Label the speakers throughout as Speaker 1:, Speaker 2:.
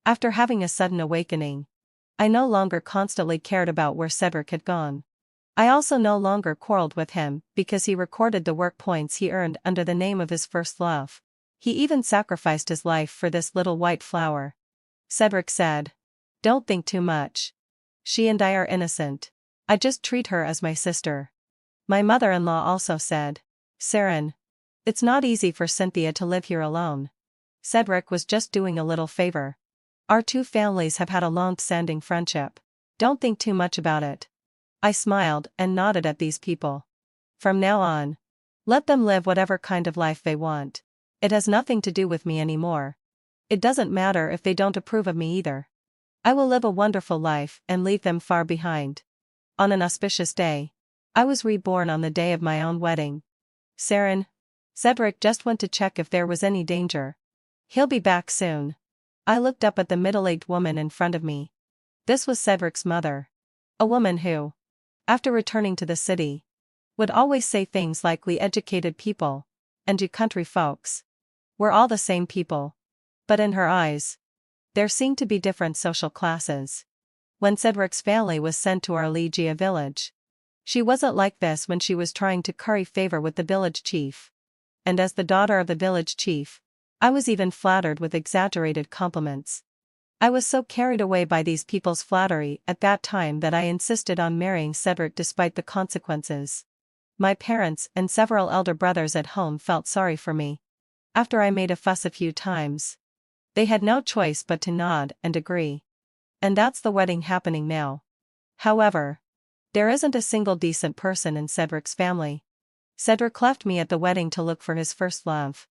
Speaker 1: After having a sudden awakening, I no longer constantly cared about where Cedric had gone. I also no longer quarreled with him because he recorded the work points he earned under the name of his first love. He even sacrificed his life for this little white flower. Cedric said, "Don't think too much. She and I are innocent. I just treat her as my sister." My mother-in-law also said, "Saren, it's not easy for Cynthia to live here alone. Cedric was just doing a little favor. Our two families have had a long-standing friendship. Don't think too much about it." I smiled and nodded at these people. From now on, let them live whatever kind of life they want. It has nothing to do with me anymore. It doesn't matter if they don't approve of me either. I will live a wonderful life and leave them far behind. On an auspicious day, I was reborn on the day of my own wedding. Saren, Cedric just went to check if there was any danger. He'll be back soon. I looked up at the middle-aged woman in front of me. This was Cedric's mother. A woman who, after returning to the city, would always say things like "we educated people, and you country folks, we're all the same people." But in her eyes, there seemed to be different social classes. When Cedric's family was sent to our Legia village, she wasn't like this when she was trying to curry favor with the village chief. And as the daughter of the village chief, I was even flattered with exaggerated compliments. I was so carried away by these people's flattery at that time that I insisted on marrying Cedric despite the consequences. My parents and several elder brothers at home felt sorry for me. After I made a fuss a few times, they had no choice but to nod and agree. And that's the wedding happening now. However, there isn't a single decent person in Cedric's family. Cedric left me at the wedding to look for his first love.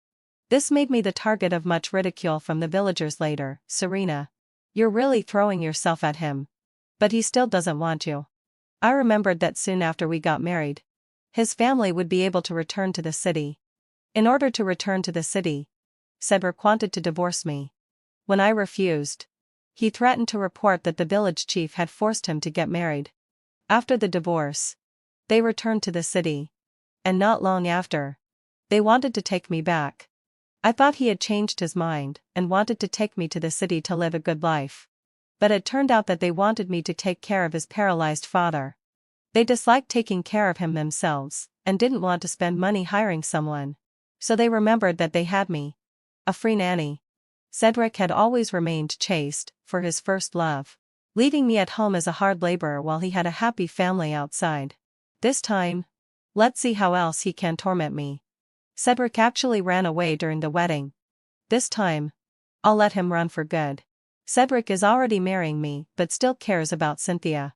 Speaker 1: This made me the target of much ridicule from the villagers later. "Serena, you're really throwing yourself at him. But he still doesn't want you." I remembered that soon after we got married, his family would be able to return to the city. In order to return to the city, Cedric wanted to divorce me. When I refused, he threatened to report that the village chief had forced him to get married. After the divorce, they returned to the city. And not long after, they wanted to take me back. I thought he had changed his mind and wanted to take me to the city to live a good life. But it turned out that they wanted me to take care of his paralyzed father. They disliked taking care of him themselves, and didn't want to spend money hiring someone. So they remembered that they had me, a free nanny. Cedric had always remained chaste, for his first love, leaving me at home as a hard laborer while he had a happy family outside. This time, let's see how else he can torment me. Cedric actually ran away during the wedding. This time, I'll let him run for good. Cedric is already marrying me but still cares about Cynthia.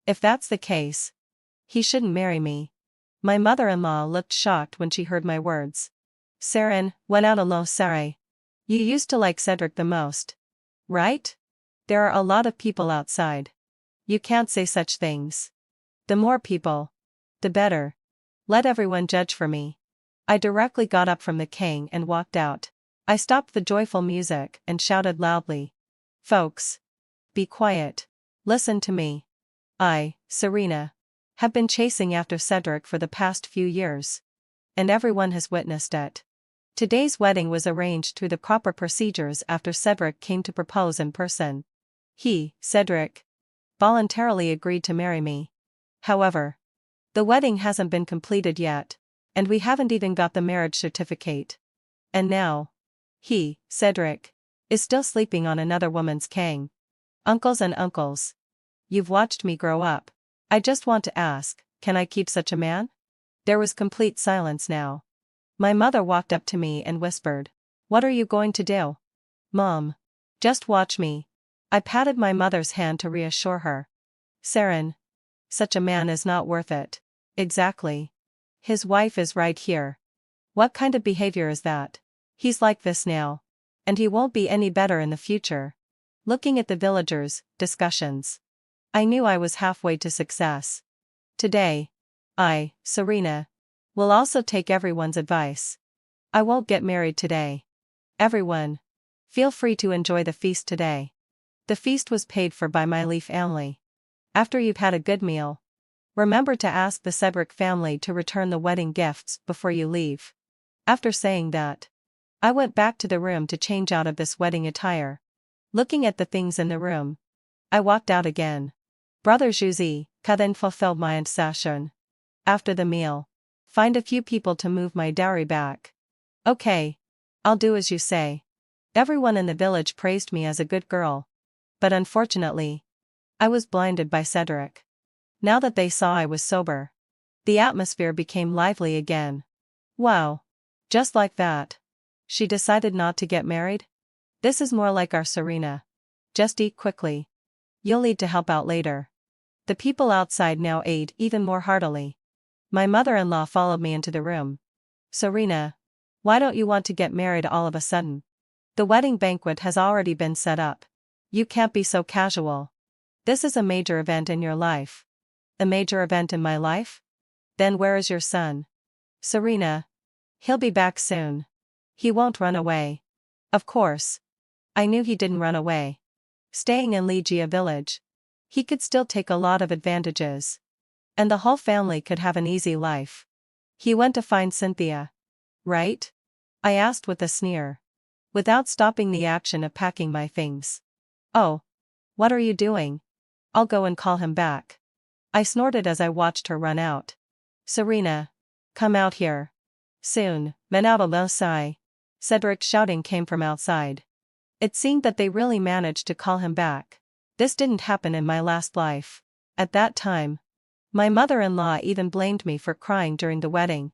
Speaker 1: If that's the case, he shouldn't marry me. My mother-in-law looked shocked when she heard my words. "Saren, went out alone, Sare. You used to like Cedric the most, right? There are a lot of people outside. You can't say such things. The more people, the better. Let everyone judge for me." I directly got up from the king and walked out. I stopped the joyful music and shouted loudly, "Folks, be quiet. Listen to me. I, Serena, have been chasing after Cedric for the past few years. And everyone has witnessed it. Today's wedding was arranged through the proper procedures after Cedric came to propose in person. He, Cedric, voluntarily agreed to marry me. However, the wedding hasn't been completed yet, and we haven't even got the marriage certificate. And now, he, Cedric, is still sleeping on another woman's kang. Uncles and uncles, you've watched me grow up. I just want to ask, can I keep such a man?" There was complete silence now. My mother walked up to me and whispered, "What are you going to do?" "Mom, just watch me." I patted my mother's hand to reassure her. "Saren, such a man is not worth it." "Exactly. His wife is right here. What kind of behavior is that? He's like this now. And he won't be any better in the future." Looking at the villagers' discussions, I knew I was halfway to success. Today, I, Serena, will also take everyone's advice. I won't get married today. Everyone, feel free to enjoy the feast today. The feast was paid for by my Lee family. After you've had a good meal, remember to ask the Cedric family to return the wedding gifts before you leave. After saying that, I went back to the room to change out of this wedding attire. Looking at the things in the room, I walked out again. Brother Juicy, then fulfilled my intention. After the meal, find a few people to move my dowry back. Okay. I'll do as you say. Everyone in the village praised me as a good girl. But unfortunately, I was blinded by Cedric. Now that they saw I was sober, the atmosphere became lively again. Wow. Just like that. She decided not to get married? This is more like our Serena. Just eat quickly. You'll need to help out later. The people outside now ate even more heartily. My mother-in-law followed me into the room. Serena, why don't you want to get married all of a sudden? The wedding banquet has already been set up. You can't be so casual. This is a major event in your life. A major event in my life? Then where is your son? Serena. He'll be back soon. He won't run away. Of course. I knew he didn't run away. Staying in Legia village, he could still take a lot of advantages. And the whole family could have an easy life. He went to find Cynthia. Right? I asked with a sneer. Without stopping the action of packing my things. Oh. What are you doing? I'll go and call him back. I snorted as I watched her run out. Serena. Come out here. Soon, men out alongside. Cedric's shouting came from outside. It seemed that they really managed to call him back. This didn't happen in my last life. At that time, my mother-in-law even blamed me for crying during the wedding,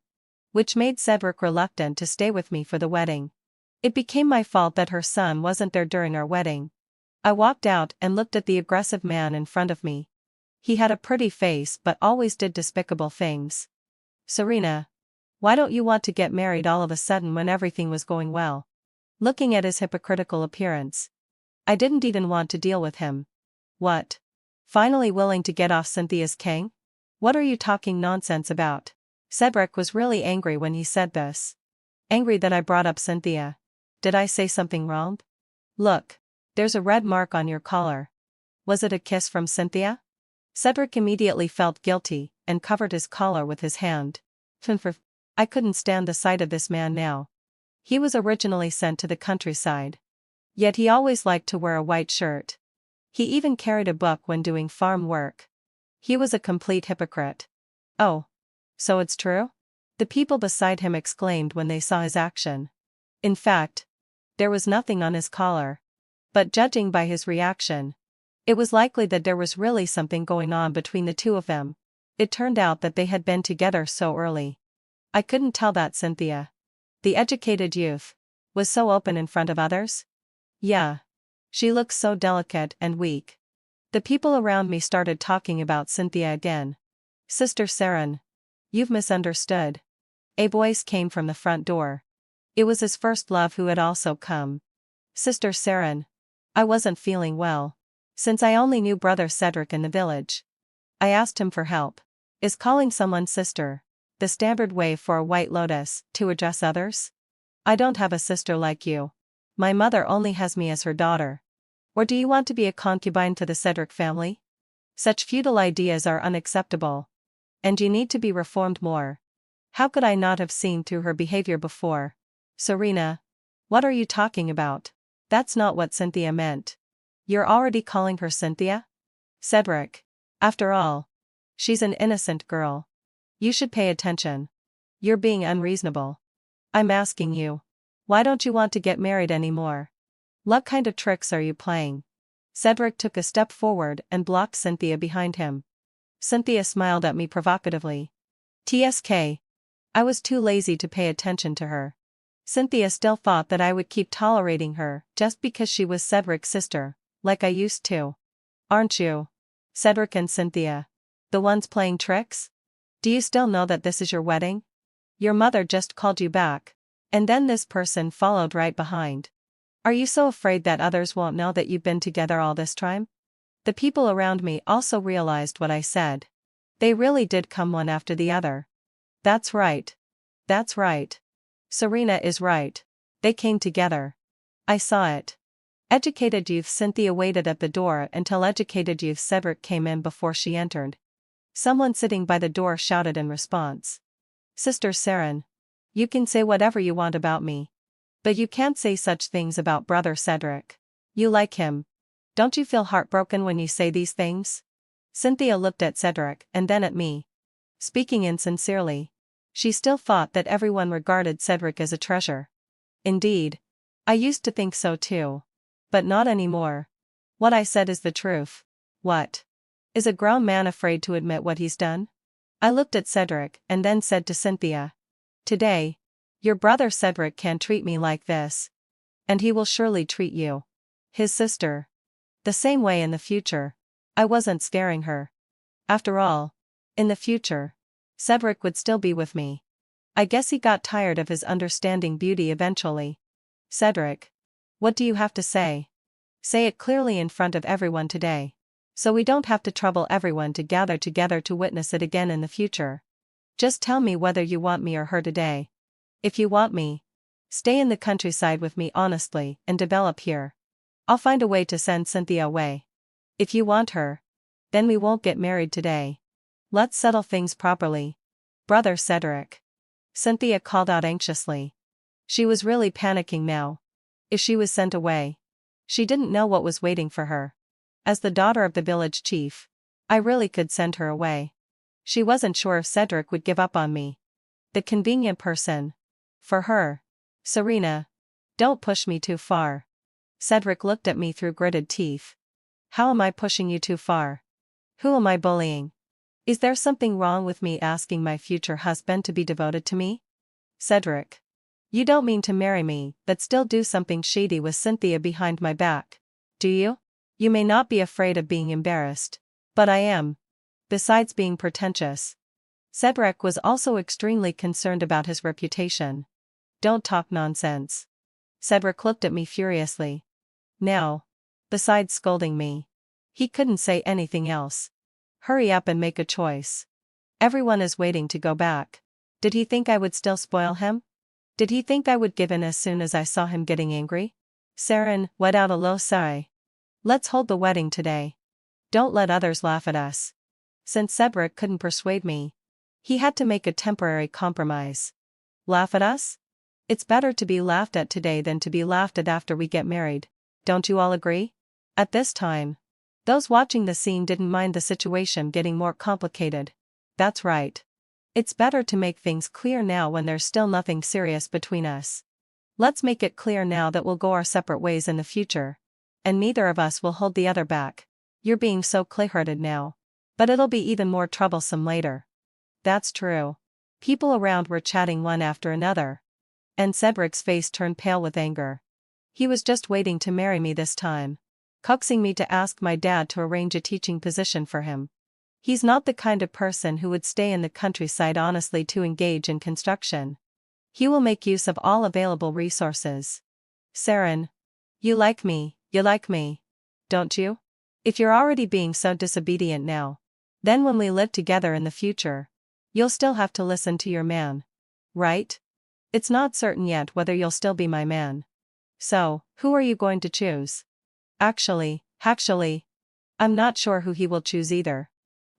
Speaker 1: which made Cedric reluctant to stay with me for the wedding. It became my fault that her son wasn't there during our wedding. I walked out and looked at the aggressive man in front of me. He had a pretty face but always did despicable things. Serena. Why don't you want to get married all of a sudden when everything was going well? Looking at his hypocritical appearance, I didn't even want to deal with him. What? Finally willing to get off Cynthia's king? What are you talking nonsense about? Cedric was really angry when he said this. Angry that I brought up Cynthia. Did I say something wrong? Look. There's a red mark on your collar. Was it a kiss from Cynthia? Cedric immediately felt guilty and covered his collar with his hand. I couldn't stand the sight of this man now. He was originally sent to the countryside. Yet he always liked to wear a white shirt. He even carried a book when doing farm work. He was a complete hypocrite. Oh. So it's true? The people beside him exclaimed when they saw his action. In fact, there was nothing on his collar. But judging by his reaction, it was likely that there was really something going on between the two of them. It turned out that they had been together so early. I couldn't tell that Cynthia, the educated youth, was so open in front of others. Yeah. She looked so delicate and weak. The people around me started talking about Cynthia again. Sister Saren. You've misunderstood. A voice came from the front door. It was his first love who had also come. Sister Saren. I wasn't feeling well. Since I only knew Brother Cedric in the village, I asked him for help. Is calling someone sister the standard way for a white lotus to address others? I don't have a sister like you. My mother only has me as her daughter. Or do you want to be a concubine to the Cedric family? Such feudal ideas are unacceptable. And you need to be reformed more. How could I not have seen through her behavior before? Serena. What are you talking about? That's not what Cynthia meant. You're already calling her Cynthia? Cedric. After all, she's an innocent girl. You should pay attention. You're being unreasonable. I'm asking you. Why don't you want to get married anymore? What kind of tricks are you playing? Cedric took a step forward and blocked Cynthia behind him. Cynthia smiled at me provocatively. TSK. I was too lazy to pay attention to her. Cynthia still thought that I would keep tolerating her just because she was Cedric's sister, like I used to. Aren't you? Cedric and Cynthia. The ones playing tricks? Do you still know that this is your wedding? Your mother just called you back. And then this person followed right behind. Are you so afraid that others won't know that you've been together all this time? The people around me also realized what I said. They really did come one after the other. That's right. That's right. Serena is right. They came together. I saw it. Educated youth Cynthia waited at the door until educated youth Cedric came in before she entered. Someone sitting by the door shouted in response. Sister Saren. You can say whatever you want about me. But you can't say such things about Brother Cedric. You like him. Don't you feel heartbroken when you say these things? Cynthia looked at Cedric and then at me. Speaking insincerely. She still thought that everyone regarded Cedric as a treasure. Indeed. I used to think so too. But not anymore. What I said is the truth. What? Is a grown man afraid to admit what he's done? I looked at Cedric and then said to Cynthia. Today, your brother Cedric can't treat me like this. And he will surely treat you. His sister. The same way in the future. I wasn't scaring her. After all, in the future, Cedric would still be with me. I guess he got tired of his understanding beauty eventually. Cedric. What do you have to say? Say it clearly in front of everyone today. So we don't have to trouble everyone to gather together to witness it again in the future. Just tell me whether you want me or her today. If you want me, stay in the countryside with me honestly and develop here. I'll find a way to send Cynthia away. If you want her, then we won't get married today. Let's settle things properly. Brother Cedric. Cynthia called out anxiously. She was really panicking now. If she was sent away, she didn't know what was waiting for her. As the daughter of the village chief, I really could send her away. She wasn't sure if Cedric would give up on me. The convenient person. For her. Serena. Don't push me too far. Cedric looked at me through gritted teeth. How am I pushing you too far? Who am I bullying? Is there something wrong with me asking my future husband to be devoted to me? Cedric. You don't mean to marry me, but still do something shady with Cynthia behind my back, do you? You may not be afraid of being embarrassed. But I am. Besides being pretentious. Cedric was also extremely concerned about his reputation. Don't talk nonsense. Cedric looked at me furiously. Now. Besides scolding me. He couldn't say anything else. Hurry up and make a choice. Everyone is waiting to go back. Did he think I would still spoil him? Did he think I would give in as soon as I saw him getting angry? Saren let out a low sigh. Let's hold the wedding today. Don't let others laugh at us. Since Cedric couldn't persuade me, he had to make a temporary compromise. Laugh at us? It's better to be laughed at today than to be laughed at after we get married. Don't you all agree? At this time, those watching the scene didn't mind the situation getting more complicated. That's right. It's better to make things clear now when there's still nothing serious between us. Let's make it clear now that we'll go our separate ways in the future. And neither of us will hold the other back. You're being so clear-hearted now. But it'll be even more troublesome later. That's true. People around were chatting one after another. And Cedric's face turned pale with anger. He was just waiting to marry me this time. Coaxing me to ask my dad to arrange a teaching position for him. He's not the kind of person who would stay in the countryside honestly to engage in construction. He will make use of all available resources. Saren. You like me, don't you? If you're already being so disobedient now, then when we live together in the future, you'll still have to listen to your man. Right? It's not certain yet whether you'll still be my man. So, who are you going to choose? Actually, I'm not sure who he will choose either.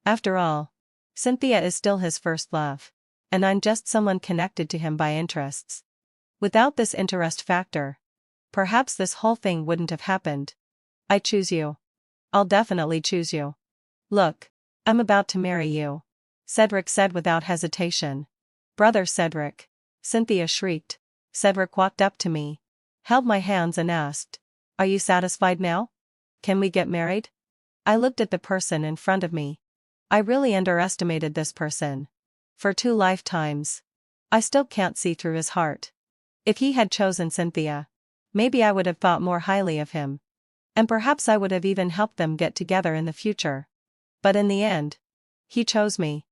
Speaker 1: After all, Cynthia is still his first love. And I'm just someone connected to him by interests. Without this interest factor, perhaps this whole thing wouldn't have happened. I choose you. I'll definitely choose you. Look, I'm about to marry you, Cedric said without hesitation. Brother Cedric, Cynthia shrieked. Cedric walked up to me, held my hands and asked, Are you satisfied now? Can we get married? I looked at the person in front of me. I really underestimated this person. For 2 lifetimes. I still can't see through his heart. If he had chosen Cynthia, maybe I would have thought more highly of him. And perhaps I would have even helped them get together in the future. But in the end, he chose me.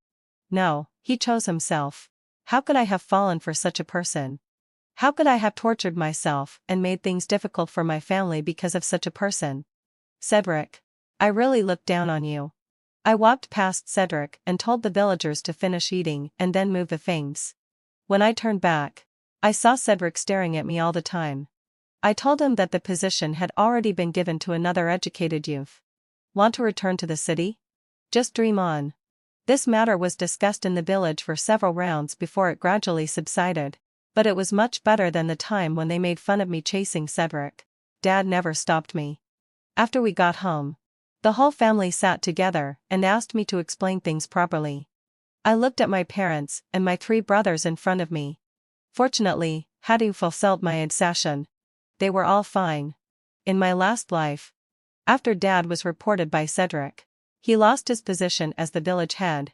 Speaker 1: No, he chose himself. How could I have fallen for such a person? How could I have tortured myself and made things difficult for my family because of such a person? Cedric, I really looked down on you. I walked past Cedric and told the villagers to finish eating and then move the things. When I turned back, I saw Cedric staring at me all the time. I told him that the position had already been given to another educated youth. Want to return to the city? Just dream on. This matter was discussed in the village for several rounds before it gradually subsided, but it was much better than the time when they made fun of me chasing Cedric. Dad never stopped me. After we got home, the whole family sat together and asked me to explain things properly. I looked at my parents and my 3 brothers in front of me. Fortunately, having fulfilled my obsession, they were all fine. In my last life, after Dad was reported by Cedric, he lost his position as the village head.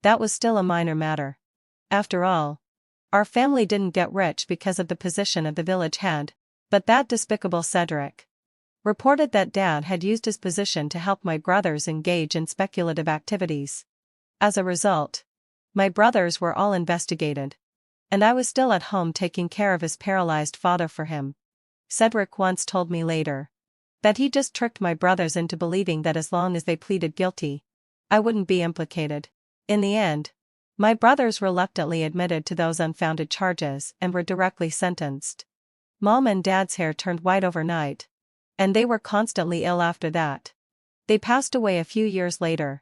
Speaker 1: That was still a minor matter. After all, our family didn't get rich because of the position of the village head, but that despicable Cedric reported that Dad had used his position to help my brothers engage in speculative activities. As a result, my brothers were all investigated, and I was still at home taking care of his paralyzed father for him. Cedric once told me later that he just tricked my brothers into believing that as long as they pleaded guilty, I wouldn't be implicated. In the end, my brothers reluctantly admitted to those unfounded charges and were directly sentenced. Mom and Dad's hair turned white overnight, and they were constantly ill after that. They passed away a few years later,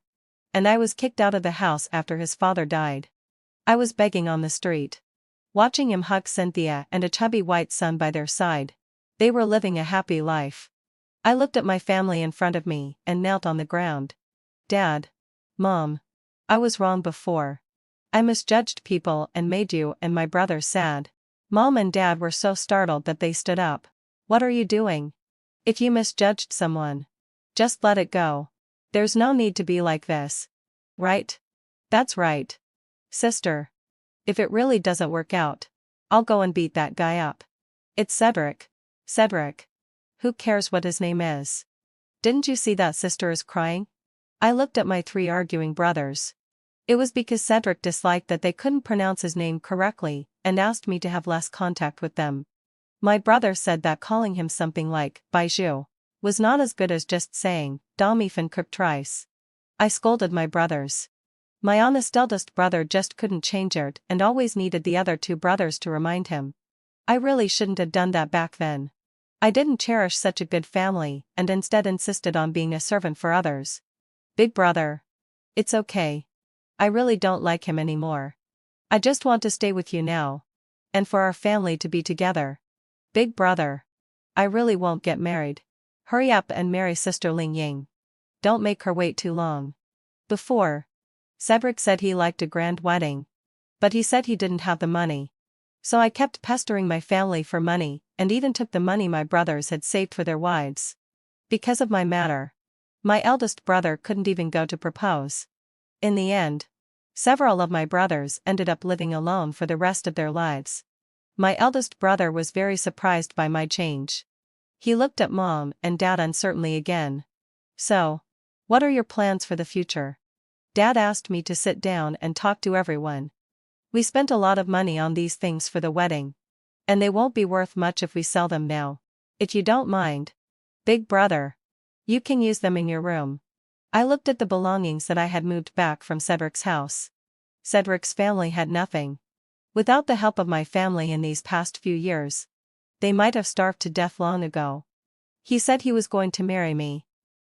Speaker 1: and I was kicked out of the house after his father died. I was begging on the street, watching him hug Cynthia and a chubby white son by their side. They were living a happy life. I looked at my family in front of me and knelt on the ground. Dad, Mom, I was wrong before. I misjudged people and made you and my brothers sad. Mom and Dad were so startled that they stood up. What are you doing? If you misjudged someone, just let it go. There's no need to be like this. Right? That's right. Sister. If it really doesn't work out, I'll go and beat that guy up. It's Cedric. Cedric. Who cares what his name is? Didn't you see that sister is crying? I looked at my 3 arguing brothers. It was because Cedric disliked that they couldn't pronounce his name correctly and asked me to have less contact with them. My brother said that calling him something like Bijou was not as good as just saying Dom van Kryptrice. I scolded my brothers. My honest eldest brother just couldn't change it and always needed the other 2 brothers to remind him. I really shouldn't have done that back then. I didn't cherish such a good family and instead insisted on being a servant for others. Big brother. It's okay. I really don't like him anymore. I just want to stay with you now. And for our family to be together. Big brother. I really won't get married. Hurry up and marry Sister Ling Ying. Don't make her wait too long. Before, Cedric said he liked a grand wedding, but he said he didn't have the money. So I kept pestering my family for money, and even took the money my brothers had saved for their wives. Because of my matter, my eldest brother couldn't even go to propose. In the end, several of my brothers ended up living alone for the rest of their lives. My eldest brother was very surprised by my change. He looked at Mom and Dad uncertainly again. So, what are your plans for the future? Dad asked me to sit down and talk to everyone. We spent a lot of money on these things for the wedding, and they won't be worth much if we sell them now. If you don't mind, Big brother, you can use them in your room. I looked at the belongings that I had moved back from Cedric's house. Cedric's family had nothing. Without the help of my family in these past few years, they might have starved to death long ago. He said he was going to marry me.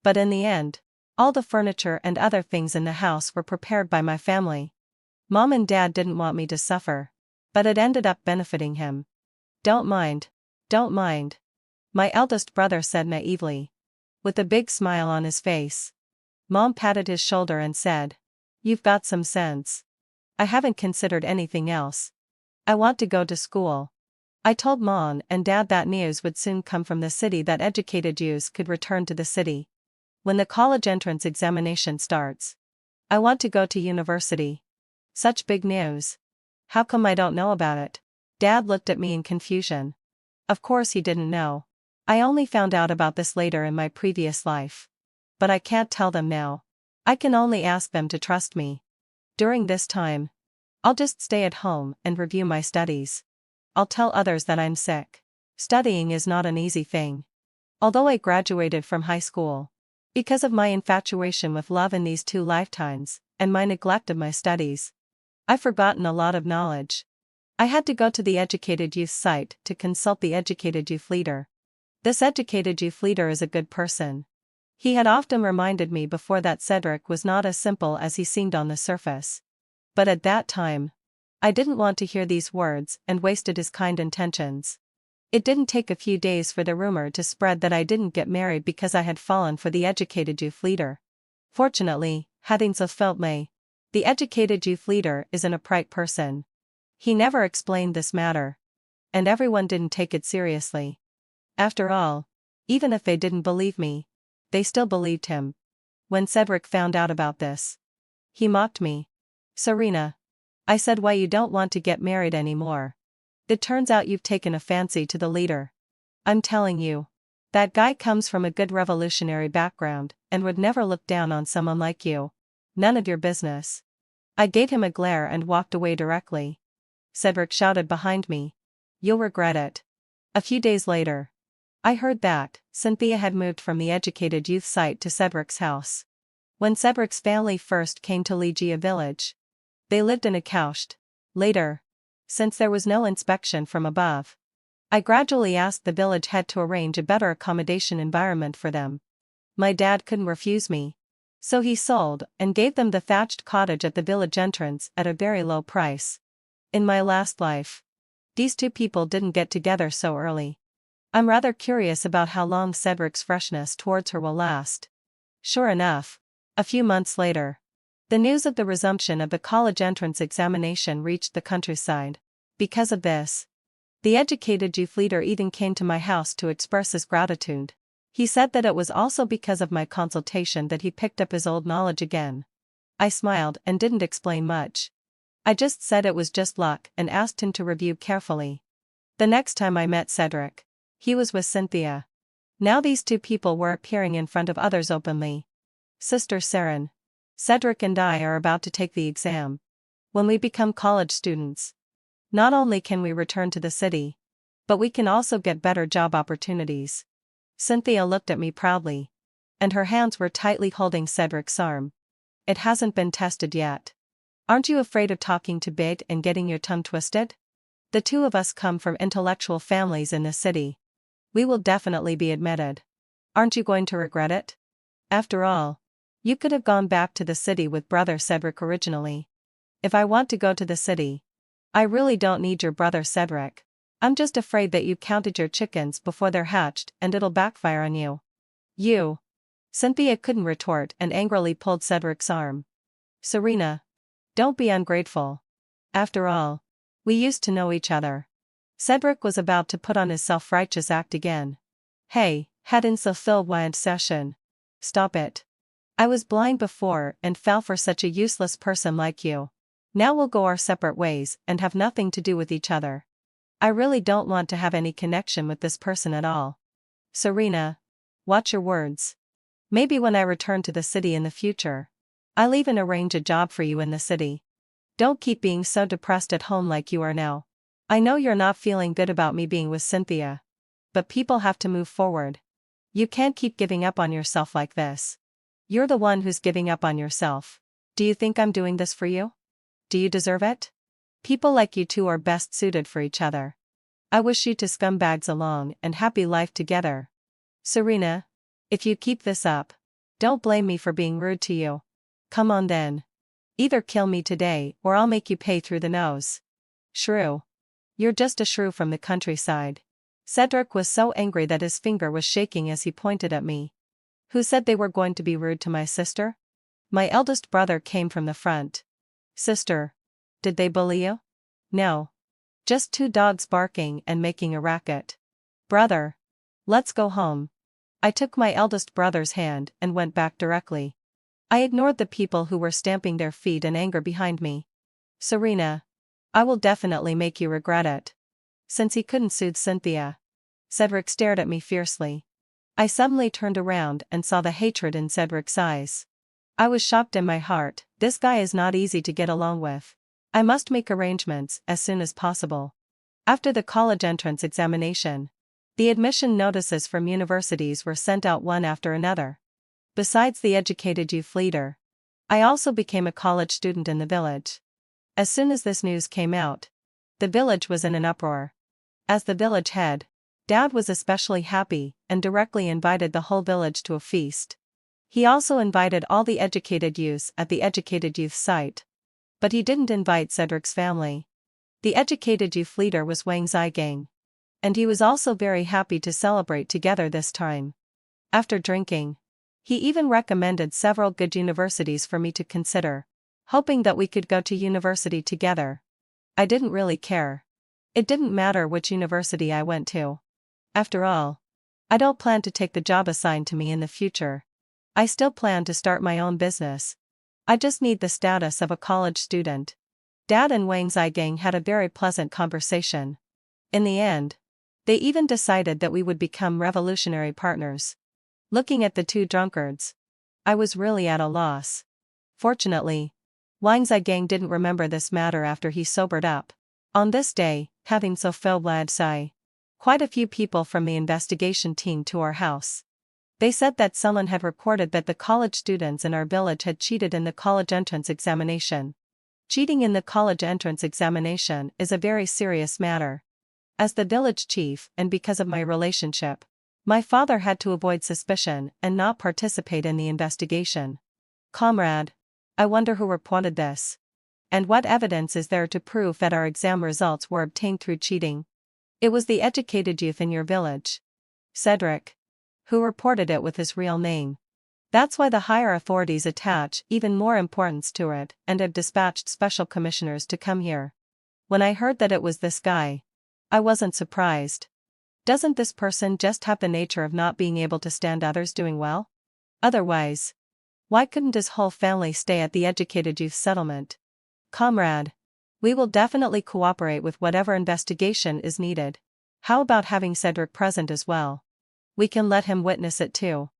Speaker 1: But in the end, all the furniture and other things in the house were prepared by my family. Mom and Dad didn't want me to suffer, but it ended up benefiting him. Don't mind. Don't mind. My eldest brother said naively, with a big smile on his face. Mom patted his shoulder and said, "You've got some sense. I haven't considered anything else. I want to go to school." I told Mom and Dad that news would soon come from the city that educated youths could return to the city. When the college entrance examination starts, I want to go to university. Such big news. How come I don't know about it? Dad looked at me in confusion. Of course he didn't know. I only found out about this later in my previous life. But I can't tell them now. I can only ask them to trust me. During this time, I'll just stay at home and review my studies. I'll tell others that I'm sick. Studying is not an easy thing. Although I graduated from high school, because of my infatuation with love in these 2 lifetimes, and my neglect of my studies, I've forgotten a lot of knowledge. I had to go to the Educated Youth site to consult the Educated Youth leader. This Educated Youth leader is a good person. He had often reminded me before that Cedric was not as simple as he seemed on the surface. But at that time, I didn't want to hear these words and wasted his kind intentions. It didn't take a few days for the rumor to spread that I didn't get married because I had fallen for the educated youth leader. Fortunately, hadn't så felt me. The educated youth leader is an upright person. He never explained this matter. And everyone didn't take it seriously. After all, even if they didn't believe me, they still believed him. When Cedric found out about this, he mocked me. Serena, I said, why you don't want to get married anymore? It turns out you've taken a fancy to the leader. I'm telling you, that guy comes from a good revolutionary background and would never look down on someone like you. None of your business. I gave him a glare and walked away directly. Cedric shouted behind me. You'll regret it. A few days later, I heard that Cynthia had moved from the educated youth site to Cedric's house. When Cedric's family first came to Ligia village, they lived in a couched. Later, since there was no inspection from above, I gradually asked the village head to arrange a better accommodation environment for them. My dad couldn't refuse me, so he sold and gave them the thatched cottage at the village entrance at a very low price. In my last life, these two people didn't get together so early. I'm rather curious about how long Cedric's freshness towards her will last. Sure enough, a few months later, the news of the resumption of the college entrance examination reached the countryside. Because of this, the educated youth leader even came to my house to express his gratitude. He said that it was also because of my consultation that he picked up his old knowledge again. I smiled and didn't explain much. I just said it was just luck and asked him to review carefully. The next time I met Cedric, he was with Cynthia. Now these two people were appearing in front of others openly. Sister Saren, Cedric and I are about to take the exam. When we become college students, not only can we return to the city, but we can also get better job opportunities. Cynthia looked at me proudly, and her hands were tightly holding Cedric's arm. It hasn't been tested yet. Aren't you afraid of talking too big and getting your tongue twisted? The two of us come from intellectual families in the city. We will definitely be admitted. Aren't you going to regret it? After all, you could have gone back to the city with brother Cedric originally. If I want to go to the city, I really don't need your brother Cedric. I'm just afraid that you counted your chickens before they're hatched and it'll backfire on you. You. Cynthia couldn't retort and angrily pulled Cedric's arm. Serena, don't be ungrateful. After all, we used to know each other. Cedric was about to put on his self-righteous act again. Hey, hadn't so filled wild session. Stop it. I was blind before and fell for such a useless person like you. Now we'll go our separate ways and have nothing to do with each other. I really don't want to have any connection with this person at all. Serena, watch your words. Maybe when I return to the city in the future, I'll even arrange a job for you in the city. Don't keep being so depressed at home like you are now. I know you're not feeling good about me being with Cynthia, but people have to move forward. You can't keep giving up on yourself like this. You're the one who's giving up on yourself. Do you think I'm doing this for you? Do you deserve it? People like you two are best suited for each other. I wish you two scumbags a long and happy life together. Serena, if you keep this up, don't blame me for being rude to you. Come on then. Either kill me today or I'll make you pay through the nose. Shrew. You're just a shrew from the countryside. Cedric was so angry that his finger was shaking as he pointed at me. Who said they were going to be rude to my sister? My eldest brother came from the front. Sister, did they bully you? No. Just two dogs barking and making a racket. Brother, let's go home. I took my eldest brother's hand and went back directly. I ignored the people who were stamping their feet in anger behind me. Serena, I will definitely make you regret it. Since he couldn't soothe Cynthia, Cedric stared at me fiercely. I suddenly turned around and saw the hatred in Cedric's eyes. I was shocked in my heart. This guy is not easy to get along with. I must make arrangements as soon as possible. After the college entrance examination, the admission notices from universities were sent out one after another. Besides the educated youth leader, I also became a college student in the village. As soon as this news came out, the village was in an uproar. As the village head, Dad was especially happy and directly invited the whole village to a feast. He also invited all the educated youths at the educated youth site. But he didn't invite Cedric's family. The educated youth leader was Wang Zigang. And he was also very happy to celebrate together this time. After drinking, he even recommended several good universities for me to consider, hoping that we could go to university together. I didn't really care. It didn't matter which university I went to. After all, I don't plan to take the job assigned to me in the future. I still plan to start my own business. I just need the status of a college student. Dad and Wang Zigang had a very pleasant conversation. In the end, they even decided that we would become revolutionary partners. Looking at the two drunkards, I was really at a loss. Fortunately, Wang Zigang didn't remember this matter after he sobered up. On this day, having so lad Sai, quite a few people from the investigation team to our house. They said that someone had reported that the college students in our village had cheated in the college entrance examination. Cheating in the college entrance examination is a very serious matter. As the village chief and because of my relationship, my father had to avoid suspicion and not participate in the investigation. Comrade, I wonder who reported this. And what evidence is there to prove that our exam results were obtained through cheating? It was the educated youth in your village, Cedric, who reported it with his real name. That's why the higher authorities attach even more importance to it and have dispatched special commissioners to come here. When I heard that it was this guy, I wasn't surprised. Doesn't this person just have the nature of not being able to stand others doing well? Otherwise, why couldn't his whole family stay at the educated youth settlement? Comrade, we will definitely cooperate with whatever investigation is needed. How about having Cedric present as well? We can let him witness it too.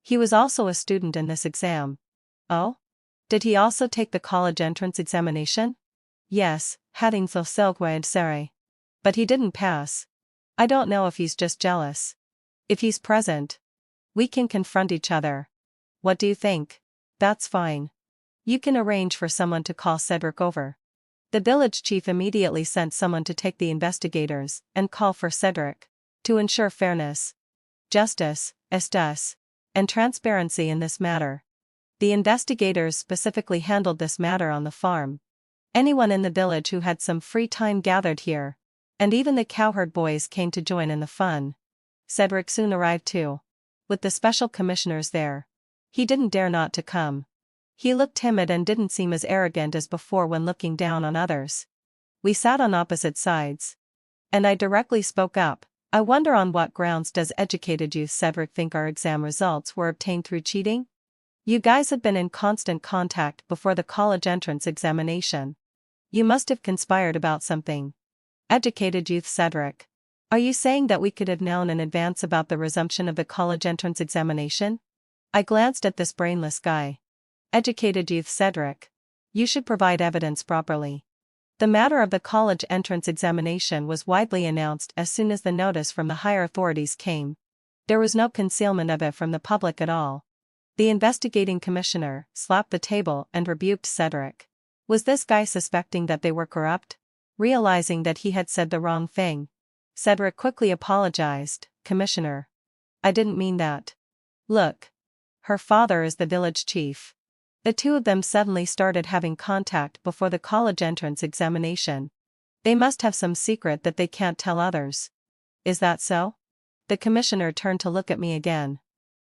Speaker 1: He was also a student in this exam. Oh? Did he also take the college entrance examination? Yes, heading for Selgwade Sere. But he didn't pass. I don't know if he's just jealous. If he's present, we can confront each other. What do you think? That's fine. You can arrange for someone to call Cedric over. The village chief immediately sent someone to take the investigators and call for Cedric, to ensure fairness, justice, and transparency in this matter. The investigators specifically handled this matter on the farm. Anyone in the village who had some free time gathered here, and even the cowherd boys came to join in the fun. Cedric soon arrived too. With the special commissioners there. He didn't dare not to come. He looked timid and didn't seem as arrogant as before when looking down on others. We sat on opposite sides. And I directly spoke up. I wonder on what grounds does educated youth Cedric think our exam results were obtained through cheating? You guys had been in constant contact before the college entrance examination. You must have conspired about something. Educated youth Cedric. Are you saying that we could have known in advance about the resumption of the college entrance examination? I glanced at this brainless guy. Educated youth Cedric. You should provide evidence properly. The matter of the college entrance examination was widely announced as soon as the notice from the higher authorities came. There was no concealment of it from the public at all. The investigating commissioner slapped the table and rebuked Cedric. Was this guy suspecting that they were corrupt? Realizing that he had said the wrong thing, Cedric quickly apologized. Commissioner, I didn't mean that. Look. Her father is the village chief. The two of them suddenly started having contact before the college entrance examination. They must have some secret that they can't tell others. Is that so? The commissioner turned to look at me again.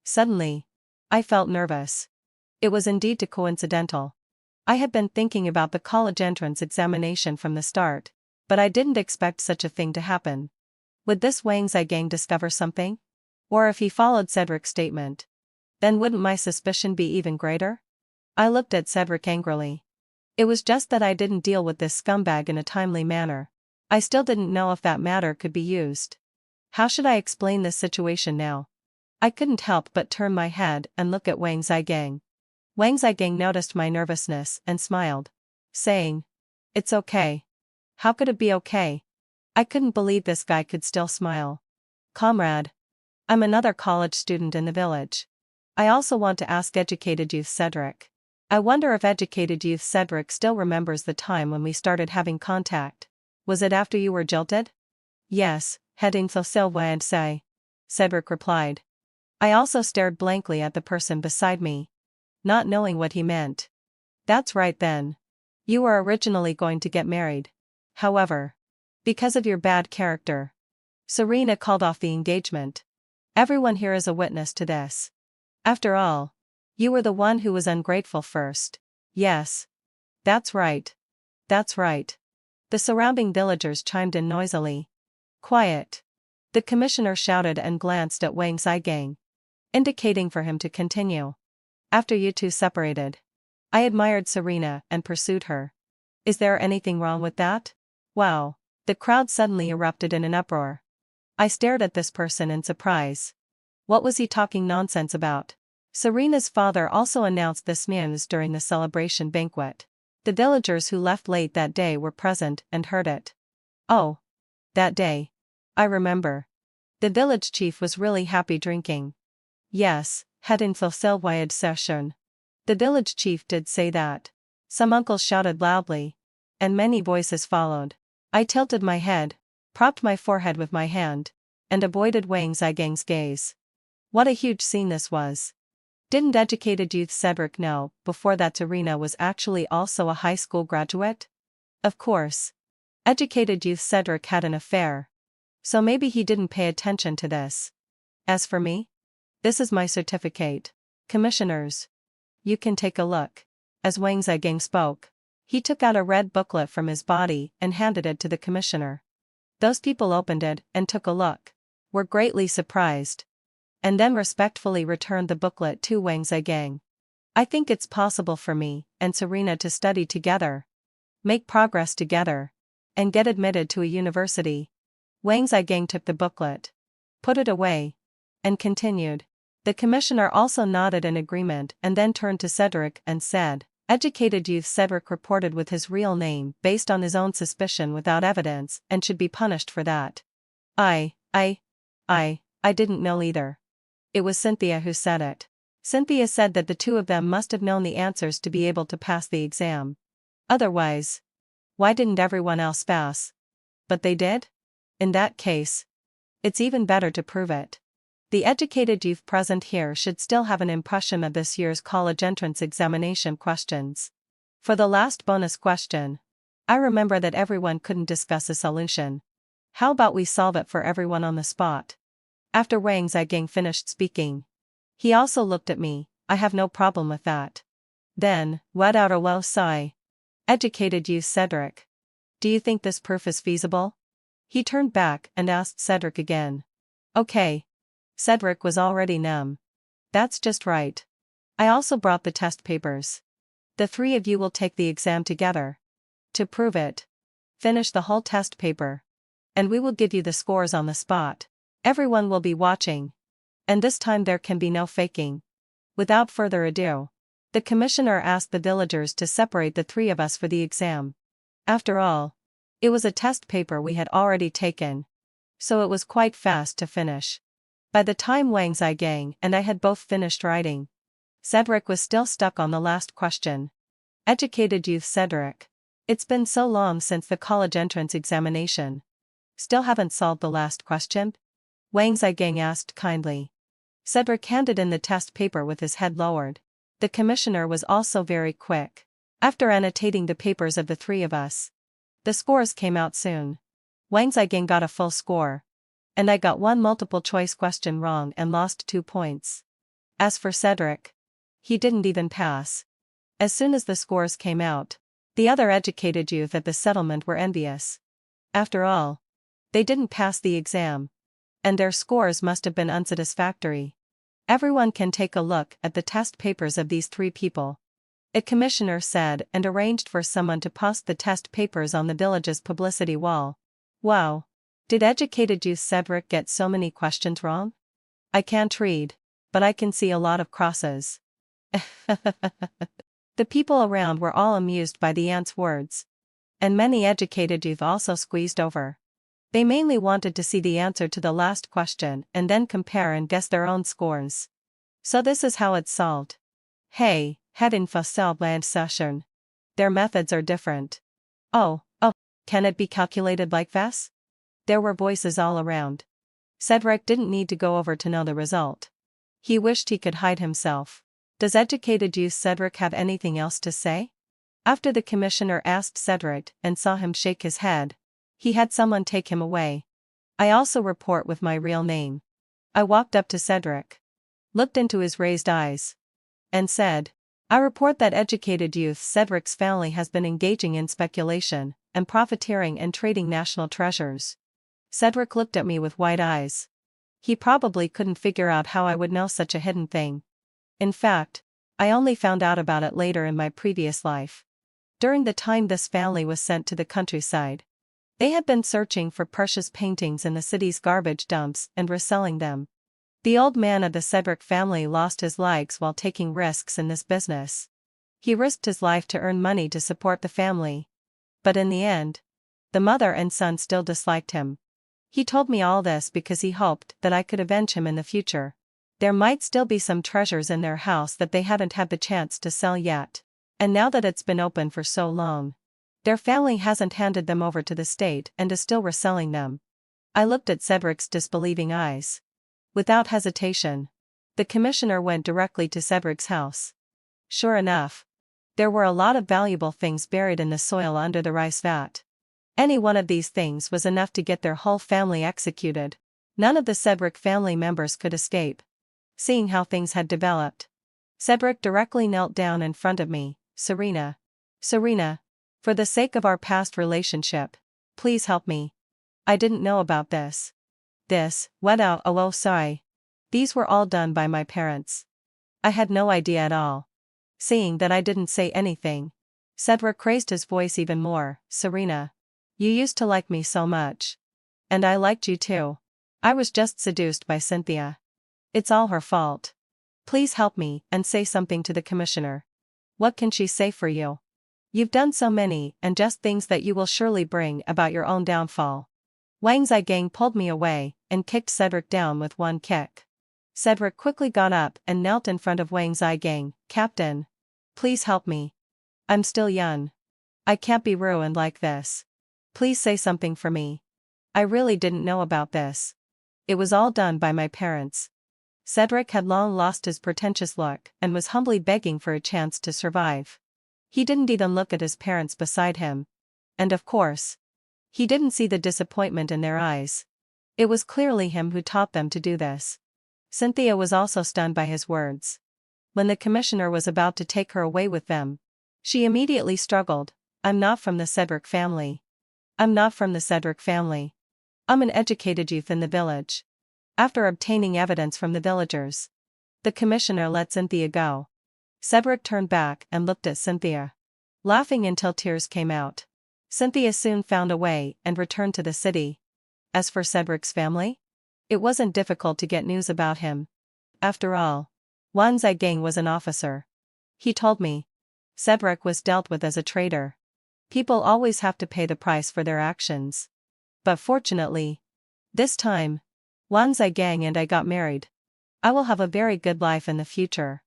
Speaker 1: Suddenly, I felt nervous. It was indeed too coincidental. I had been thinking about the college entrance examination from the start, but I didn't expect such a thing to happen. Would this Wang Zigang discover something? Or if he followed Cedric's statement, then wouldn't my suspicion be even greater? I looked at Cedric angrily. It was just that I didn't deal with this scumbag in a timely manner. I still didn't know if that matter could be used. How should I explain this situation now? I couldn't help but turn my head and look at Wang Zigang. Wang Zigang noticed my nervousness and smiled, saying, "It's okay." How could it be okay? I couldn't believe this guy could still smile. Comrade, I'm another college student in the village. I also want to ask educated youth Cedric. I wonder if educated youth Cedric still remembers the time when we started having contact. Was it after you were jilted? Yes, heading for Silva and Say. Cedric replied. I also stared blankly at the person beside me, not knowing what he meant. That's right then. You were originally going to get married. However, because of your bad character, Serena called off the engagement. Everyone here is a witness to this. After all, you were the one who was ungrateful first. Yes. That's right. That's right. The surrounding villagers chimed in noisily. Quiet. The commissioner shouted and glanced at Wang Zigang, indicating for him to continue. After you two separated, I admired Serena and pursued her. Is there anything wrong with that? Wow. The crowd suddenly erupted in an uproar. I stared at this person in surprise. What was he talking nonsense about? Serena's father also announced this news during the celebration banquet. The villagers who left late that day were present and heard it. Oh. That day. I remember. The village chief was really happy drinking. Yes, had in facilitated session. The village chief did say that. Some uncles shouted loudly. And many voices followed. I tilted my head, propped my forehead with my hand, and avoided Wang Zigang's gaze. What a huge scene this was. Didn't educated youth Cedric know before that Serena was actually also a high school graduate? Of course. Educated youth Cedric had an affair. So maybe he didn't pay attention to this. As for me? This is my certificate. Commissioners. You can take a look. As Wang Zigang spoke, he took out a red booklet from his body and handed it to the commissioner. Those people opened it and took a look, were greatly surprised, and then respectfully returned the booklet to Wang Zigang. I think it's possible for me and Serena to study together, make progress together, and get admitted to a university. Wang Zigang took the booklet, put it away, and continued. The commissioner also nodded in agreement and then turned to Cedric and said, Educated youth Cedric reported with his real name based on his own suspicion without evidence and should be punished for that. I didn't know either. It was Cynthia who said it. Cynthia said that the two of them must have known the answers to be able to pass the exam. Otherwise, why didn't everyone else pass? But they did? In that case, it's even better to prove it. The educated youth present here should still have an impression of this year's college entrance examination questions. For the last bonus question, I remember that everyone couldn't discuss a solution. How about we solve it for everyone on the spot? After Wang Zigang finished speaking, he also looked at me. I have no problem with that. Then, let out a low sigh. Educated youth Cedric. Do you think this proof is feasible? He turned back and asked Cedric again. Okay. Cedric was already numb. That's just right. I also brought the test papers. The three of you will take the exam together. To prove it, finish the whole test paper. And we will give you the scores on the spot. Everyone will be watching. And this time there can be no faking. Without further ado, the commissioner asked the villagers to separate the three of us for the exam. After all, it was a test paper we had already taken, so it was quite fast to finish. By the time Wang Zigang and I had both finished writing, Cedric was still stuck on the last question. Educated youth Cedric. It's been so long since the college entrance examination. Still haven't solved the last question? Wang Zigang asked kindly. Cedric handed in the test paper with his head lowered. The commissioner was also very quick. After annotating the papers of the three of us, the scores came out soon. Wang Zigang got a full score, and I got one multiple choice question wrong and lost 2 points. As for Cedric, he didn't even pass. As soon as the scores came out, the other educated youth at the settlement were envious. After all, they didn't pass the exam, and their scores must have been unsatisfactory. Everyone can take a look at the test papers of these three people. A commissioner said and arranged for someone to post the test papers on the village's publicity wall. Wow. Did educated youth Cedric get so many questions wrong? I can't read, but I can see a lot of crosses. The people around were all amused by the aunt's words. And many educated youth also squeezed over. They mainly wanted to see the answer to the last question and then compare and guess their own scores. So this is how it's solved. Hey, head in facilitated session. Their methods are different. Oh, can it be calculated like this? There were voices all around. Cedric didn't need to go over to know the result. He wished he could hide himself. Does educated youth Cedric have anything else to say? After the commissioner asked Cedric and saw him shake his head, he had someone take him away. I also report with my real name. I walked up to Cedric, looked into his raised eyes, and said, I report that educated youth Cedric's family has been engaging in speculation and profiteering and trading national treasures. Cedric looked at me with wide eyes. He probably couldn't figure out how I would know such a hidden thing. In fact, I only found out about it later in my previous life. During the time this family was sent to the countryside, they had been searching for precious paintings in the city's garbage dumps and reselling them. The old man of the Cedric family lost his legs while taking risks in this business. He risked his life to earn money to support the family. But in the end, the mother and son still disliked him. He told me all this because he hoped that I could avenge him in the future. There might still be some treasures in their house that they hadn't had the chance to sell yet. And now that it's been open for so long, their family hasn't handed them over to the state and is still reselling them. I looked at Cedric's disbelieving eyes. Without hesitation, the commissioner went directly to Cedric's house. Sure enough, there were a lot of valuable things buried in the soil under the rice vat. Any one of these things was enough to get their whole family executed. None of the Cedric family members could escape. Seeing how things had developed, Cedric directly knelt down in front of me. Serena, for the sake of our past relationship, please help me. I didn't know about this. Sorry. These were all done by my parents. I had no idea at all. Seeing that I didn't say anything, Cedric raised his voice even more. Serena, you used to like me so much. And I liked you too. I was just seduced by Cynthia. It's all her fault. Please help me and say something to the commissioner. What can she say for you? You've done so many and just things that you will surely bring about your own downfall. Wang Zigang pulled me away and kicked Cedric down with one kick. Cedric quickly got up and knelt in front of Wang Zigang. Captain, please help me. I'm still young. I can't be ruined like this. Please say something for me. I really didn't know about this. It was all done by my parents. Cedric had long lost his pretentious look and was humbly begging for a chance to survive. He didn't even look at his parents beside him. And of course, he didn't see the disappointment in their eyes. It was clearly him who taught them to do this. Cynthia was also stunned by his words. When the commissioner was about to take her away with them, she immediately struggled. I'm not from the Cedric family. I'm not from the Cedric family. I'm an educated youth in the village. After obtaining evidence from the villagers, the commissioner let Cynthia go. Cedric turned back and looked at Cynthia, laughing until tears came out. Cynthia soon found a way and returned to the city. As for Cedric's family, it wasn't difficult to get news about him. After all, Wan Zigang was an officer. He told me. Cedric was dealt with as a traitor. People always have to pay the price for their actions. But fortunately, this time, Wan Zigang and I got married. I will have a very good life in the future.